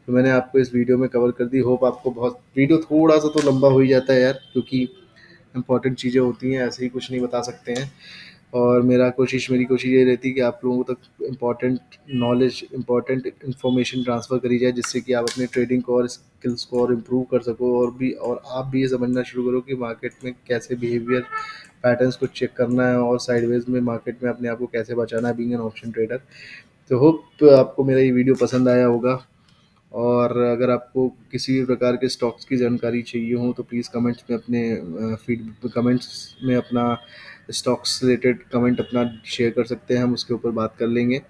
तो मैंने आपको इस वीडियो में कवर कर दी। होप आपको, बहुत वीडियो थोड़ा सा तो लंबा हो ही जाता है यार, क्योंकि इंपॉर्टेंट चीज़ें होती हैं, ऐसे ही कुछ नहीं बता सकते हैं। और मेरी कोशिश ये रहती है कि आप लोगों तक important knowledge, important information transfer करी जाए, जिससे कि आप अपने ट्रेडिंग को और स्किल्स को और इम्प्रूव कर सको, और आप भी ये समझना शुरू करो कि मार्केट में कैसे बिहेवियर पैटर्न्स को चेक करना है और साइडवेज में मार्केट में अपने आप को कैसे बचाना है बीइंग एन ऑप्शन ट्रेडर। तो होप आपको मेरा ये वीडियो पसंद आया होगा, और अगर आपको किसी भी प्रकार के स्टॉक्स की जानकारी चाहिए हो तो प्लीज़ कमेंट्स में अपने फीड कमेंट्स में अपना स्टॉक्स रिलेटेड कमेंट अपना शेयर कर सकते हैं, हम उसके ऊपर बात कर लेंगे।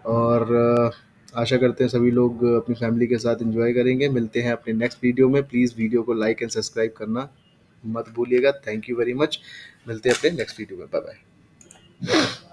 और आशा करते हैं सभी लोग अपनी फैमिली के साथ एंजॉय करेंगे। मिलते हैं अपने नेक्स्ट वीडियो में, प्लीज़ वीडियो को लाइक एंड सब्सक्राइब करना मत भूलिएगा। थैंक यू वेरी मच, मिलते हैं अपने नेक्स्ट वीडियो में, बाय बाय।